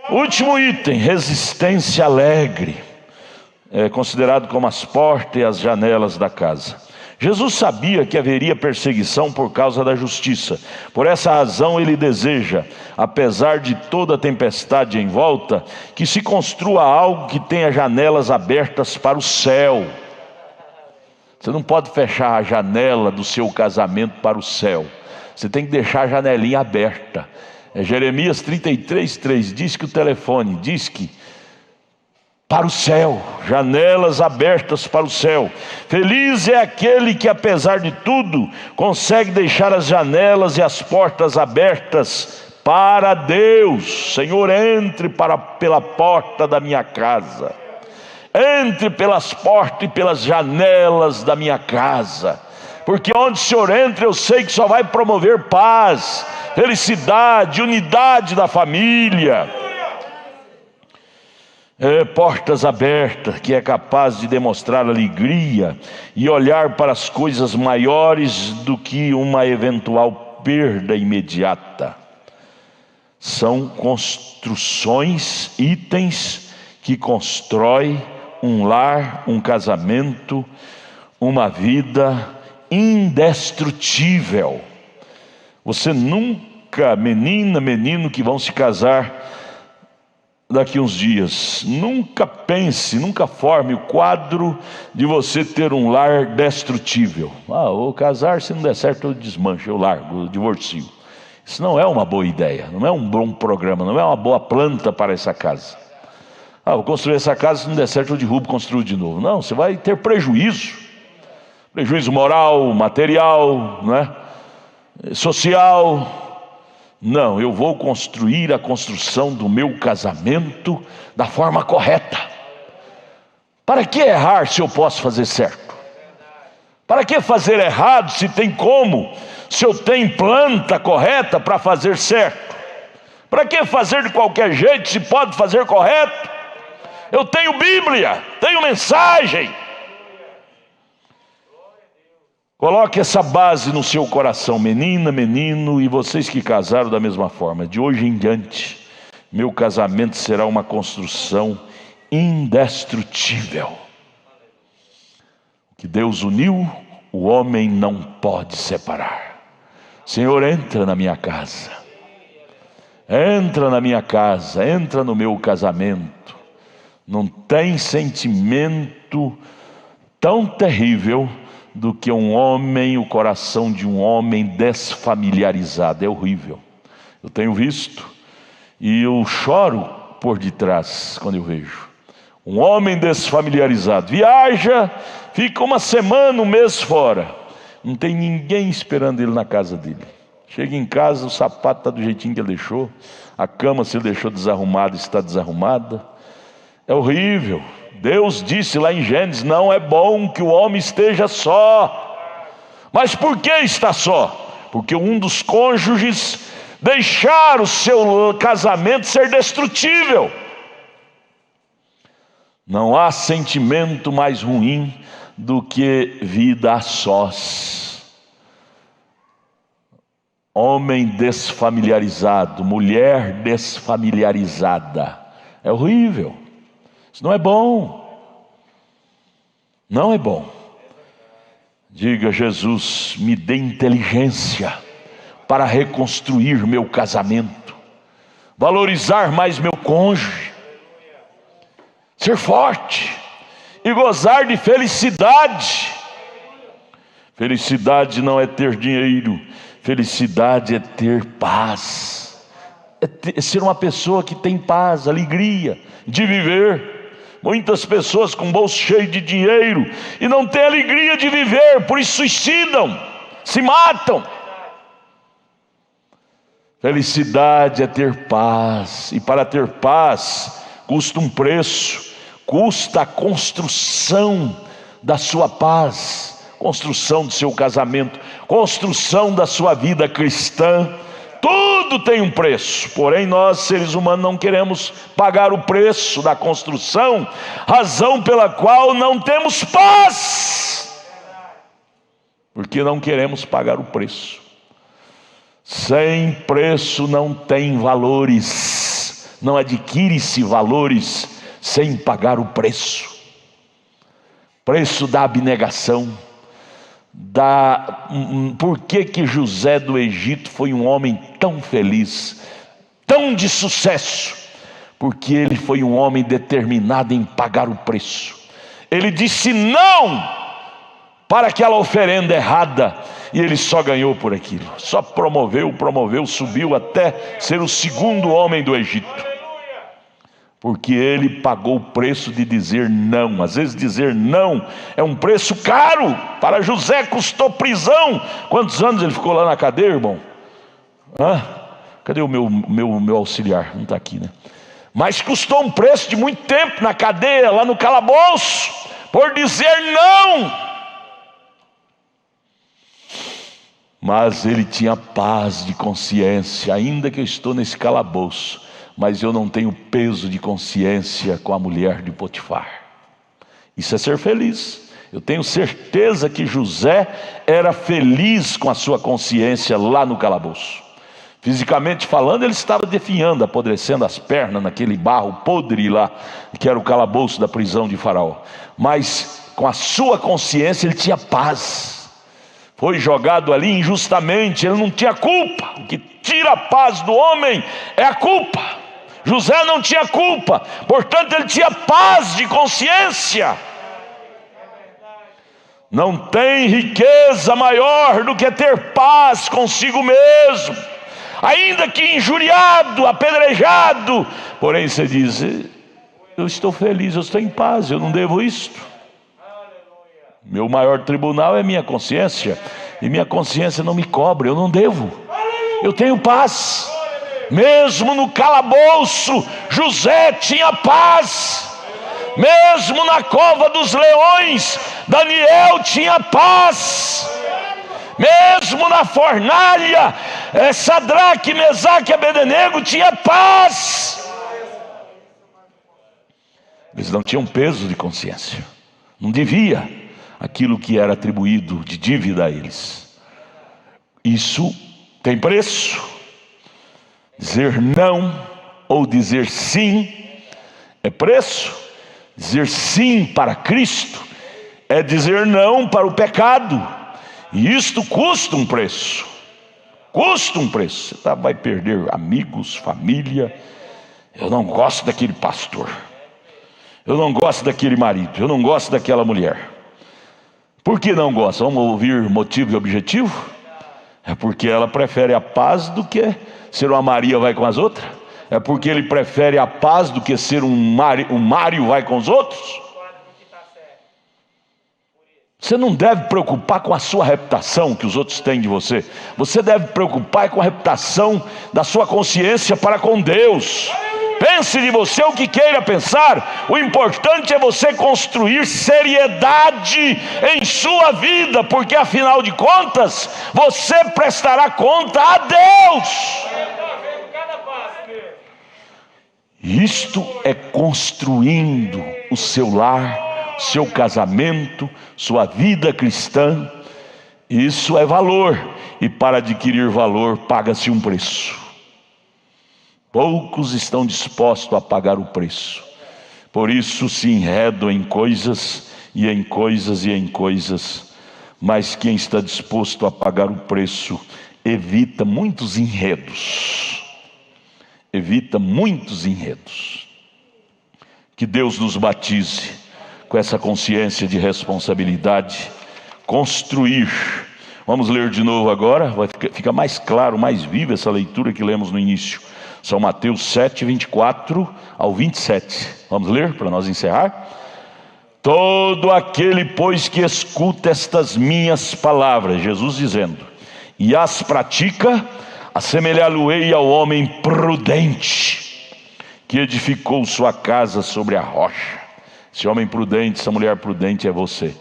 Último item, resistência alegre, é considerado como as portas e as janelas da casa. Jesus sabia que haveria perseguição por causa da justiça. Por essa razão ele deseja, apesar de toda a tempestade em volta, que se construa algo que tenha janelas abertas para o céu. Você não pode fechar a janela do seu casamento para o céu. Você tem que deixar a janelinha aberta. Jeremias 33:3 diz que o telefone, diz que para o céu, janelas abertas para o céu. Feliz é aquele que, apesar de tudo, consegue deixar as janelas e as portas abertas para Deus. Senhor, entre pela porta da minha casa, entre pelas portas e pelas janelas da minha casa, porque onde o Senhor entra, eu sei que só vai promover paz, felicidade, unidade da família. Portas abertas, que é capaz de demonstrar alegria e olhar para as coisas maiores do que uma eventual perda imediata. São construções, itens que constroem um lar, um casamento, uma vida indestrutível. Você nunca, menina, menino que vão se casar daqui uns dias, nunca pense, nunca forme o quadro de você ter um lar destrutível. Vou casar, se não der certo eu desmancho, eu largo, eu divorcio. Isso não é uma boa ideia, não é um bom programa, não é uma boa planta para essa casa. Vou construir essa casa, se não der certo eu derrubo, construo de novo. Não, você vai ter prejuízo moral, material, né? Social. Não, eu vou construir a construção do meu casamento da forma correta. Para que errar se eu posso fazer certo? Para que fazer errado se tem como? Se eu tenho planta correta para fazer certo? Para que fazer de qualquer jeito se pode fazer correto? Eu tenho Bíblia, tenho mensagem. Coloque essa base no seu coração, menina, menino, e vocês que casaram da mesma forma. De hoje em diante, meu casamento será uma construção indestrutível. O que Deus uniu, o homem não pode separar. Senhor, entra na minha casa. Entra na minha casa, entra no meu casamento. Não tem sentimento tão terrível do que um homem, o coração de um homem desfamiliarizado. É horrível. Eu tenho visto e eu choro por detrás quando eu vejo um homem desfamiliarizado. Viaja, fica uma semana, um mês fora, não tem ninguém esperando ele na casa dele. Chega em casa, o sapato está do jeitinho que ele deixou, a cama, se ele deixou desarrumada, está desarrumada. É horrível. Deus disse lá em Gênesis: não é bom que o homem esteja só. Mas por que está só? Porque um dos cônjuges deixar o seu casamento ser destrutível. Não há sentimento mais ruim do que vida a sós. Homem desfamiliarizado, mulher desfamiliarizada, é horrível. Isso não é bom. Não é bom. Diga: Jesus, me dê inteligência para reconstruir meu casamento, valorizar mais meu cônjuge, ser forte e gozar de felicidade. Felicidade não é ter dinheiro, felicidade é ter paz, é ser uma pessoa que tem paz, alegria de viver. Muitas pessoas com bolso cheio de dinheiro e não têm alegria de viver, por isso suicidam, se matam. Felicidade é ter paz, e para ter paz custa um preço, custa a construção da sua paz, construção do seu casamento, construção da sua vida cristã. Tudo tem um preço, porém nós seres humanos não queremos pagar o preço da construção, razão pela qual não temos paz, porque não queremos pagar o preço. Sem preço não tem valores, não adquire-se valores sem pagar o preço. Preço da abnegação. Por que José do Egito foi um homem tão feliz, tão de sucesso? Porque ele foi um homem determinado em pagar o preço. Ele disse não para aquela oferenda errada, e ele só ganhou por aquilo. Só promoveu, subiu até ser o segundo homem do Egito, porque ele pagou o preço de dizer não. Às vezes dizer não é um preço caro. Para José custou prisão. Quantos anos ele ficou lá na cadeia, irmão? Cadê o meu auxiliar? Não está aqui, né? Mas custou um preço de muito tempo na cadeia, lá no calabouço, por dizer não. Mas ele tinha paz de consciência. Ainda que eu estou nesse calabouço, mas eu não tenho peso de consciência com a mulher de Potifar. Isso é ser feliz. Eu tenho certeza que José era feliz com a sua consciência lá no calabouço. Fisicamente falando, ele estava definhando, apodrecendo as pernas naquele barro podre lá, que era o calabouço da prisão de Faraó. Mas com a sua consciência ele tinha paz. Foi jogado ali injustamente, ele não tinha culpa. O que tira a paz do homem é a culpa. José não tinha culpa, portanto ele tinha paz de consciência. Não tem riqueza maior do que ter paz consigo mesmo, ainda que injuriado, apedrejado, porém você diz: eu estou feliz, eu estou em paz, eu não devo isto. Meu maior tribunal é minha consciência, e minha consciência não me cobra, eu não devo. Eu tenho paz. Mesmo no calabouço, José tinha paz. Mesmo na cova dos leões, Daniel tinha paz. Mesmo na fornalha, Sadraque, Mesaque e Abednego tinha paz. Eles não tinham peso de consciência, não devia aquilo que era atribuído de dívida a eles. Isso tem preço. Dizer não ou dizer sim é preço. Dizer sim para Cristo é dizer não para o pecado. E isto custa um preço. Custa um preço. Você vai perder amigos, família. Eu não gosto daquele pastor. Eu não gosto daquele marido. Eu não gosto daquela mulher. Por que não gosta? Vamos ouvir motivo e objetivo? É porque ela prefere a paz do que ser uma Maria vai com as outras. É porque ele prefere a paz do que ser um Mário vai com os outros. Você não deve preocupar com a sua reputação que os outros têm de você. Você deve preocupar com a reputação da sua consciência para com Deus. Pense de você o que queira pensar. O importante é você construir seriedade em sua vida, porque afinal de contas você prestará conta a Deus. Isto é construindo o seu lar, o seu casamento, sua vida cristã. Isso é valor, e para adquirir valor paga-se um preço. Poucos estão dispostos a pagar o preço. Por isso se enredam em coisas e em coisas e em coisas. Mas quem está disposto a pagar o preço evita muitos enredos. Evita muitos enredos. Que Deus nos batize com essa consciência de responsabilidade. Construir. Vamos ler de novo agora. Fica mais claro, mais viva essa leitura que lemos no início. São Mateus 7, 24 ao 27. Vamos ler para nós encerrar? Todo aquele, pois, que escuta estas minhas palavras, Jesus dizendo, e as pratica, assemelhá-lo-ei ao homem prudente, que edificou sua casa sobre a rocha. Esse homem prudente, essa mulher prudente é você.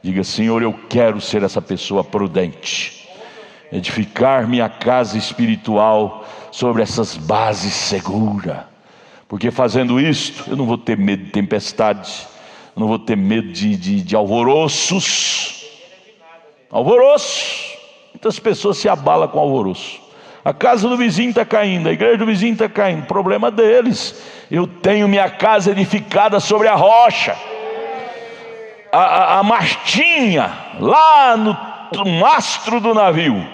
Diga, Senhor, eu quero ser essa pessoa prudente. Edificar minha casa espiritual sobre essas bases seguras, porque fazendo isto eu não vou ter medo de tempestade, eu não vou ter medo de alvoroços. Muitas pessoas se abalam com alvoroço. A casa do vizinho está caindo, a igreja do vizinho está caindo, problema deles. Eu tenho minha casa edificada sobre a rocha. A Martinha lá no mastro do navio,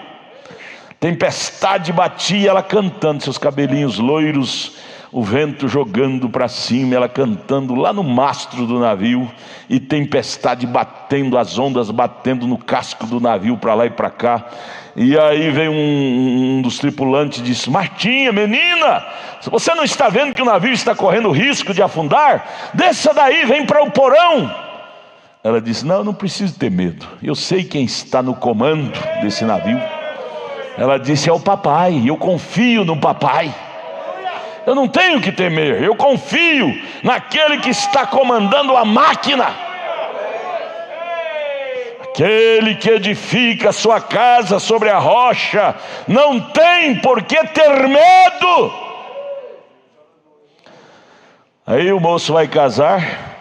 tempestade batia, ela cantando, seus cabelinhos loiros, o vento jogando para cima, ela cantando lá no mastro do navio, e tempestade batendo, as ondas batendo no casco do navio para lá e para cá. E aí vem um dos tripulantes e disse, Martinha, menina, você não está vendo que o navio está correndo risco de afundar? Desça daí, vem para o porão. Ela disse, não, eu não preciso ter medo, eu sei quem está no comando desse navio. Ela disse, é o papai, eu confio no papai. Eu não tenho que temer, eu confio naquele que está comandando a máquina. Aquele que edifica sua casa sobre a rocha não tem por que ter medo. Aí o moço vai casar.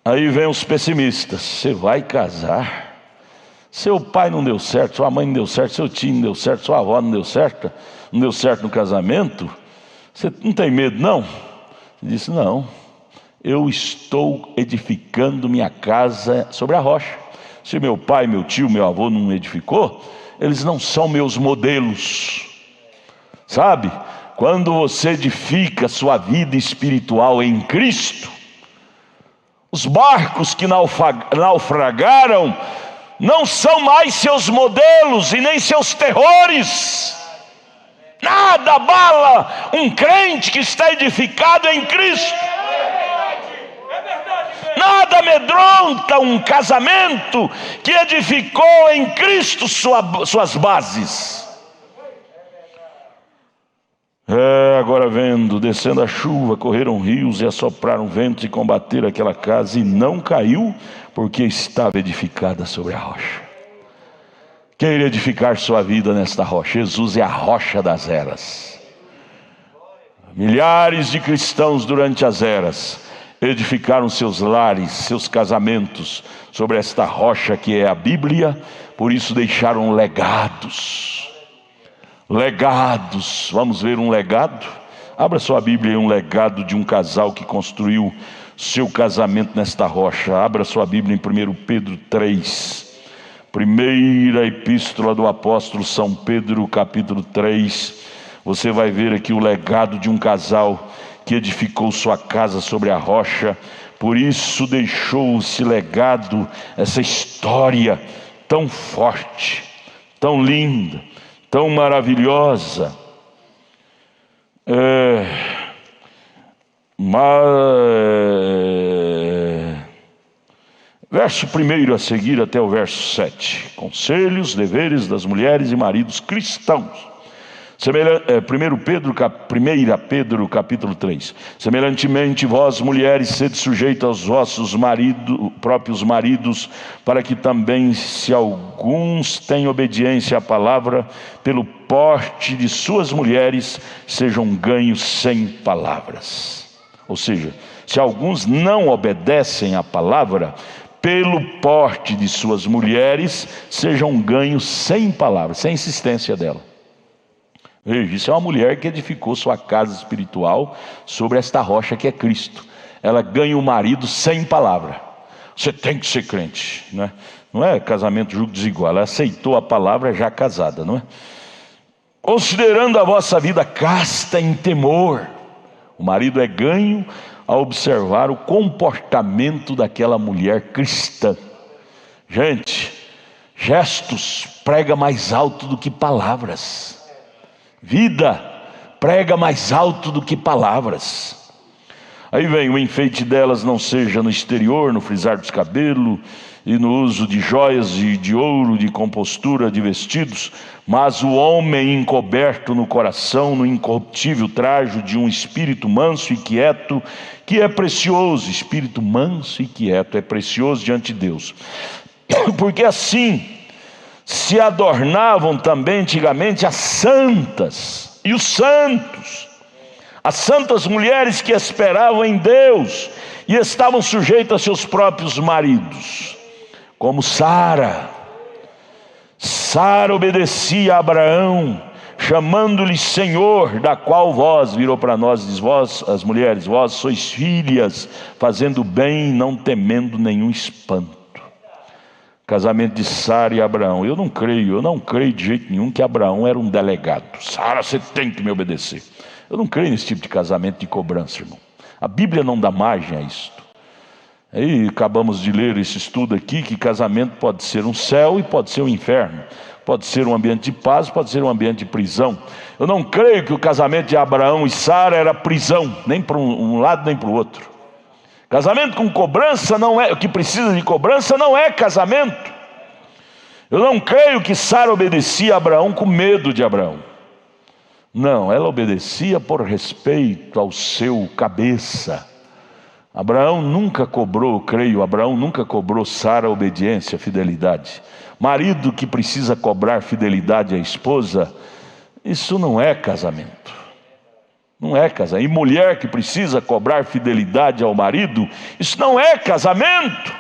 Aí vem os pessimistas, você vai casar? Seu pai não deu certo, sua mãe não deu certo, seu tio não deu certo, sua avó não deu certo no casamento, você não tem medo não? Ele disse, não, eu estou edificando minha casa sobre a rocha. Se meu pai, meu tio, meu avô não edificou, eles não são meus modelos. Sabe, quando você edifica sua vida espiritual em Cristo, os barcos que naufragaram não são mais seus modelos e nem seus terrores. Nada abala um crente que está edificado em Cristo. Nada amedronta um casamento que edificou em Cristo suas bases. Agora vendo, descendo a chuva, correram rios e assopraram ventos e combateram aquela casa, e não caiu, porque estava edificada sobre a rocha. Queira edificar sua vida nesta rocha. Jesus é a rocha das eras. Milhares de cristãos durante as eras edificaram seus lares, seus casamentos sobre esta rocha que é a Bíblia. Por isso deixaram legados. Legados. Vamos ver um legado? Abra sua Bíblia aí, um legado de um casal que construiu seu casamento nesta rocha. Abra sua Bíblia em 1 Pedro 3. Primeira epístola do apóstolo São Pedro, capítulo 3. Você vai ver aqui o legado de um casal que edificou sua casa sobre a rocha. Por isso deixou esse legado, essa história tão forte, tão linda, tão maravilhosa. Verso 1 a seguir até o verso 7. Conselhos, deveres das mulheres e maridos cristãos. 1 Pedro capítulo 3. Semelhantemente, vós mulheres, sede sujeitas aos vossos próprios maridos, para que também, se alguns têm obediência à palavra, pelo porte de suas mulheres, sejam ganhos sem palavras. Ou seja, se alguns não obedecem à palavra, pelo porte de suas mulheres, sejam ganhos sem palavras, sem insistência dela. Veja, isso é uma mulher que edificou sua casa espiritual sobre esta rocha que é Cristo. Ela ganha o marido sem palavra. Você tem que ser crente, não é? Não é casamento jugo desigual. Ela aceitou a palavra já casada, não é? Considerando a vossa vida casta em temor. O marido é ganho a observar o comportamento daquela mulher cristã. Gente, gestos prega mais alto do que palavras. Vida prega mais alto do que palavras. Aí vem: o enfeite delas não seja no exterior, no frisar dos cabelos e no uso de joias de ouro, de compostura de vestidos, mas o homem encoberto no coração, no incorruptível trajo de um espírito manso e quieto, que é precioso. Espírito manso e quieto é precioso diante de Deus. Porque assim se adornavam também antigamente as santas e os santos, as santas mulheres que esperavam em Deus e estavam sujeitas a seus próprios maridos, como Sara. Sara obedecia a Abraão, chamando-lhe Senhor, da qual vós, virou para nós, diz: vós, as mulheres, vós sois filhas, fazendo bem, não temendo nenhum espanto. Casamento de Sara e Abraão. Eu não creio de jeito nenhum que Abraão era um delegado. Sara, você tem que me obedecer. Eu não creio nesse tipo de casamento de cobrança, irmão. A Bíblia não dá margem a isso. Aí acabamos de ler esse estudo aqui, que casamento pode ser um céu e pode ser um inferno. Pode ser um ambiente de paz, pode ser um ambiente de prisão. Eu não creio que o casamento de Abraão e Sara era prisão, nem para um lado nem para o outro. Casamento com cobrança não é, o que precisa de cobrança não é casamento. Eu não creio que Sara obedecia a Abraão com medo de Abraão. Não, ela obedecia por respeito ao seu cabeça. Abraão nunca cobrou Sara obediência, fidelidade. Marido que precisa cobrar fidelidade à esposa, isso não é casamento. Não é casamento. E mulher que precisa cobrar fidelidade ao marido, isso não é casamento.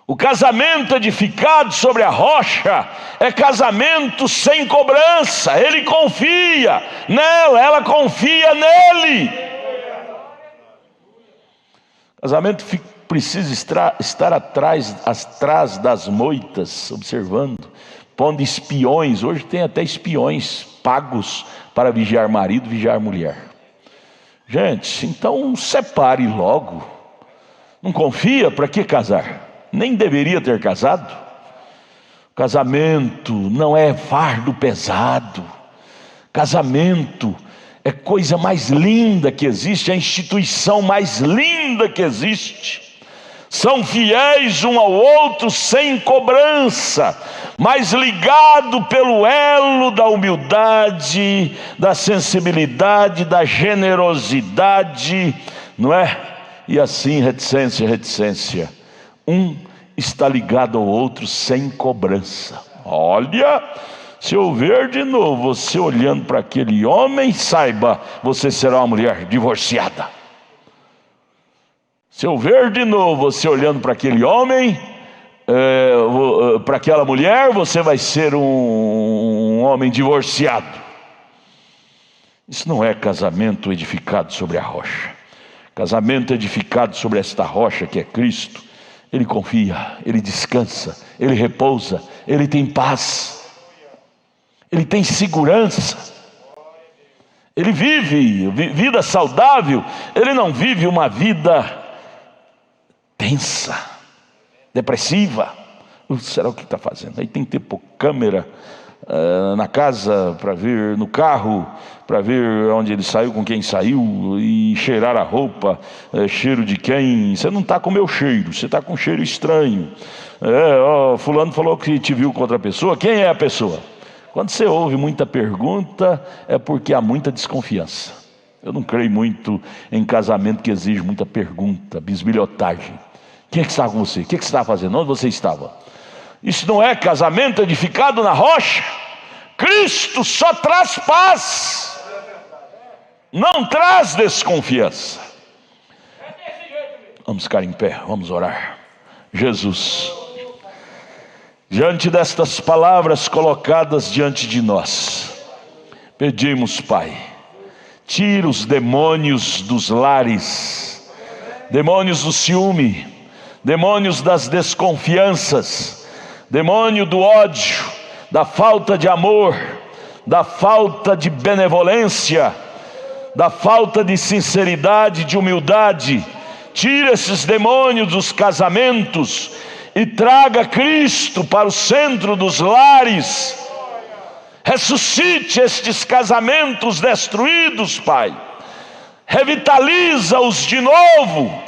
O casamento edificado sobre a rocha é casamento sem cobrança. Ele confia nela, ela confia nele. Casamento precisa estar atrás das moitas, observando, pondo espiões. Hoje tem até espiões pagos para vigiar marido, vigiar mulher. Gente, então separe logo. Não confia, para que casar? Nem deveria ter casado. Casamento não é fardo pesado. Casamento é coisa mais linda que existe, é a instituição mais linda que existe. São fiéis um ao outro sem cobrança, mas ligado pelo elo da humildade, da sensibilidade, da generosidade, não é? E assim, reticência. Um está ligado ao outro sem cobrança. Olha, se eu ver de novo você olhando para aquele homem, saiba, você será uma mulher divorciada. Se eu ver de novo você olhando para aquele homem, para aquela mulher, você vai ser um homem divorciado. Isso não é casamento edificado sobre a rocha. Casamento edificado sobre esta rocha que é Cristo. Ele confia, ele descansa, ele repousa, ele tem paz, ele tem segurança, ele vive vida saudável, ele não vive uma vida tensa, depressiva. Será o que está fazendo? Aí tem que ter câmera na casa para ver, no carro para ver onde ele saiu, com quem saiu, e cheirar a roupa, cheiro de quem? Você não está com o meu cheiro, você está com um cheiro estranho. Fulano falou que te viu com outra pessoa. Quem é a pessoa? Quando você ouve muita pergunta, é porque há muita desconfiança. Eu não creio muito em casamento que exige muita pergunta, bisbilhotagem. Quem é que estava com você? O que você estava fazendo? Onde você estava? Isso não é casamento edificado na rocha. Cristo só traz paz, não traz desconfiança. Vamos ficar em pé, vamos orar. Jesus, diante destas palavras colocadas diante de nós, pedimos, Pai, tira os demônios dos lares, demônios do ciúme, demônios das desconfianças, demônio do ódio, da falta de amor, da falta de benevolência, da falta de sinceridade, de humildade. Tira esses demônios dos casamentos e traga Cristo para o centro dos lares. Ressuscite estes casamentos destruídos, Pai. Revitaliza-os de novo.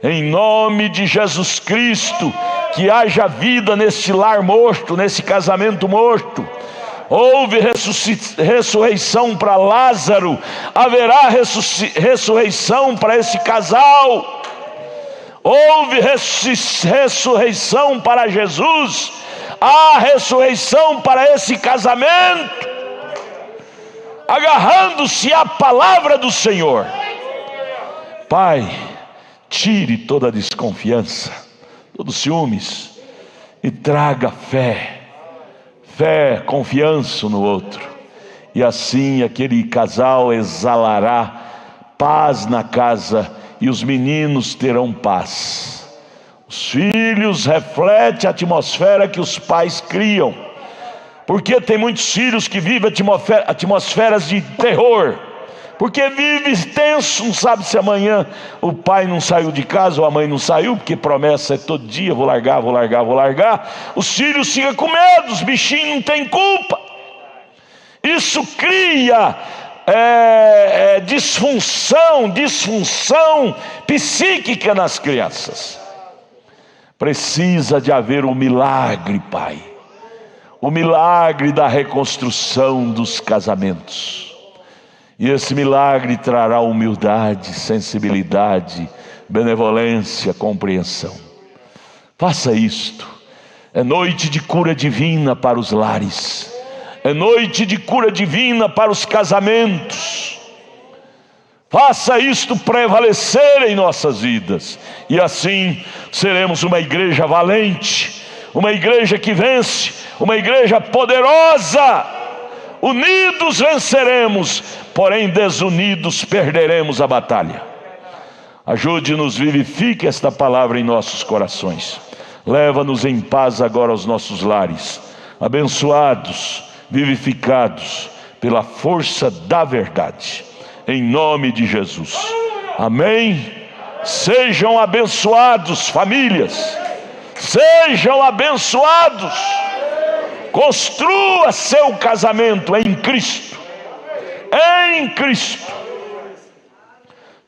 Em nome de Jesus Cristo, que haja vida nesse lar morto, nesse casamento morto. Houve ressurreição para Lázaro, haverá ressurreição para esse casal. Houve ressurreição para Jesus, há ressurreição para esse casamento. Agarrando-se à palavra do Senhor, Pai, tire toda a desconfiança, todos os ciúmes, e traga fé, confiança no outro. E assim aquele casal exalará paz na casa, e os meninos terão paz. Os filhos refletem a atmosfera que os pais criam. Porque tem muitos filhos que vivem atmosferas de terror, porque vive tenso, não sabe se amanhã o pai não saiu de casa ou a mãe não saiu, porque promessa é todo dia, vou largar. Os filhos ficam com medo, os bichinhos não têm culpa. Isso cria disfunção psíquica nas crianças. Precisa de haver um milagre, Pai, o milagre da reconstrução dos casamentos. E esse milagre trará humildade, sensibilidade, benevolência, compreensão. Faça isto. É noite de cura divina para os lares. É noite de cura divina para os casamentos. Faça isto prevalecer em nossas vidas. E assim seremos uma igreja valente, uma igreja que vence, uma igreja poderosa. Unidos venceremos, porém desunidos perderemos a batalha. Ajude-nos, vivifique esta palavra em nossos corações. Leva-nos em paz agora aos nossos lares, abençoados, vivificados pela força da verdade, em nome de Jesus. Amém. Sejam abençoados, famílias, sejam abençoados. Construa seu casamento em Cristo. Em Cristo.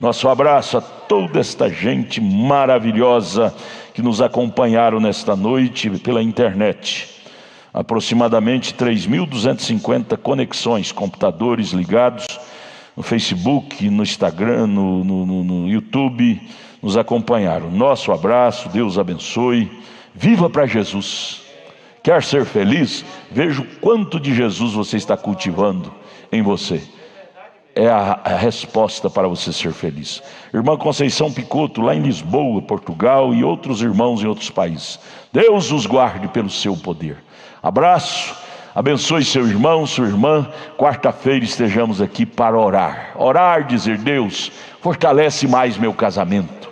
Nosso abraço a toda esta gente maravilhosa que nos acompanharam nesta noite pela internet. Aproximadamente 3.250 conexões, computadores ligados no Facebook, no Instagram, no YouTube, nos acompanharam. Nosso abraço, Deus abençoe. Viva para Jesus. Quer ser feliz? Veja o quanto de Jesus você está cultivando em você. É a resposta para você ser feliz. Irmã Conceição Picoto, lá em Lisboa, Portugal, e outros irmãos em outros países. Deus os guarde pelo seu poder. Abraço, abençoe seu irmão, sua irmã. Quarta-feira estejamos aqui para orar. Orar, dizer: Deus, fortalece mais meu casamento,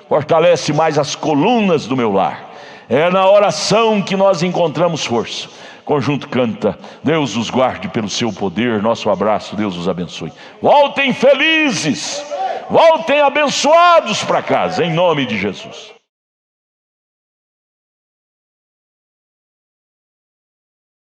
fortalece mais as colunas do meu lar. É na oração que nós encontramos força. Conjunto canta: Deus os guarde pelo seu poder. Nosso abraço, Deus os abençoe. Voltem felizes, voltem abençoados para casa, em nome de Jesus.